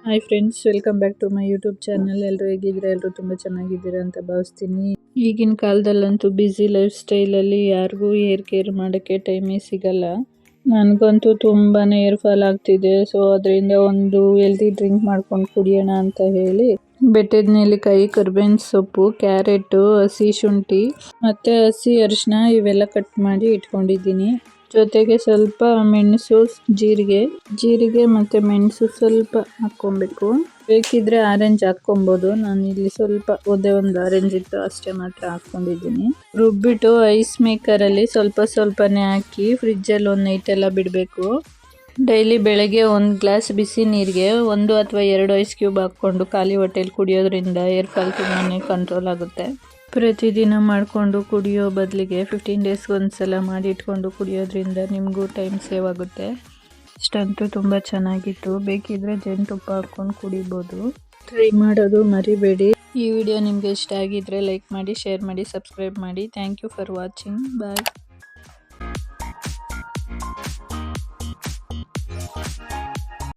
Hi friends, welcome back to my YouTube channel. ಎಲ್ಲರೂ ಹೇಗಿದ್ರೆ ಎಲ್ಲರೂ ತುಂಬ ಚೆನ್ನಾಗಿದ್ದೀರಾ ಅಂತ ಭಾವಿಸ್ತೀನಿ. ಈಗಿನ ಕಾಲದಲ್ಲಂತೂ ಬ್ಯುಸಿ ಲೈಫ್ ಸ್ಟೈಲಲ್ಲಿ ಯಾರಿಗೂ ಹೇರ್ ಕೇರ್ ಮಾಡೋಕ್ಕೆ ಟೈಮೇ ಸಿಗಲ್ಲ. ನನಗಂತೂ ತುಂಬಾನೇ ಹೇರ್ ಫಾಲ್ ಆಗ್ತಿದೆ. ಸೊ ಅದರಿಂದ ಒಂದು ಹೆಲ್ದಿ ಡ್ರಿಂಕ್ ಮಾಡ್ಕೊಂಡು ಕುಡಿಯೋಣ ಅಂತ ಹೇಳಿ ಬೆಟ್ಟದ ನೆಲ್ಲಿಕಾಯಿ, ಕರ್ಬೇವಿನ ಸೊಪ್ಪು, ಕ್ಯಾರೆಟ್, ಹಸಿ ಶುಂಠಿ ಮತ್ತೆ ಹಸಿ ಅರಿಶಿನ ಇವೆಲ್ಲ ಕಟ್ ಮಾಡಿ ಇಟ್ಕೊಂಡಿದ್ದೀನಿ. ಜೊತೆಗೆ ಸ್ವಲ್ಪ ಮೆಣಸು, ಜೀರಿಗೆ ಮತ್ತೆ ಮೆಣಸು ಸ್ವಲ್ಪ ಹಾಕೊಬೇಕು. ಬೇಕಿದ್ರೆ ಆರೆಂಜ್ ಹಾಕೊಬಹುದು. ನಾನು ಇಲ್ಲಿ ಸ್ವಲ್ಪ ಒಂದು ಆರೆಂಜ್ ಇತ್ತು ಅಷ್ಟೇ ಮಾತ್ರ ಹಾಕೊಂಡಿದ್ದೀನಿ. ರುಬ್ಬಿಟ್ಟು ಐಸ್ ಮೇಕರ್ ಅಲ್ಲಿ ಸ್ವಲ್ಪನೇ ಹಾಕಿ ಫ್ರಿಡ್ಜ್ ಅಲ್ಲಿ ಒಂದು ನೈಟ್ ಎಲ್ಲ ಬಿಡಬೇಕು. ಡೈಲಿ ಬೆಳಗ್ಗೆ ಒಂದು ಗ್ಲಾಸ್ ಬಿಸಿ ನೀರಿಗೆ 1 ಅಥವಾ 2 ಐಸ್ ಕ್ಯೂಬ್ ಹಾಕೊಂಡು ಖಾಲಿ ಹೊಟ್ಟೆಲಿ ಕುಡಿಯೋದ್ರಿಂದ ಹೇರ್ ಫಾಲ್ ತುಂಬಾನೇ ಕಂಟ್ರೋಲ್ ಆಗುತ್ತೆ. ಪ್ರತಿದಿನ ಮಾಡಿಕೊಂಡು ಕುಡಿಯೋ ಬದಲಿಗೆ 15 ಡೇಸ್ಗೆ ಒಂದ್ಸಲ ಮಾಡಿ ಇಟ್ಕೊಂಡು ಕುಡಿಯೋದ್ರಿಂದ ನಿಮಗೂ ಟೈಮ್ ಸೇವ್ ಆಗುತ್ತೆ. ಇಷ್ಟಂತೂ ತುಂಬ ಚೆನ್ನಾಗಿತ್ತು. ಬೇಕಿದ್ರೆ ಜೇನುತುಪ್ಪ ಹಾಕ್ಕೊಂಡು ಕುಡಿಬೋದು. ಟ್ರೈ ಮಾಡೋದು ಮರಿಬೇಡಿ. ಈ ವಿಡಿಯೋ ನಿಮಗೆ ಇಷ್ಟ ಆಗಿದ್ರೆ ಲೈಕ್ ಮಾಡಿ, ಶೇರ್ ಮಾಡಿ, ಸಬ್ಸ್ಕ್ರೈಬ್ ಮಾಡಿ. Thank you for watching. Bye.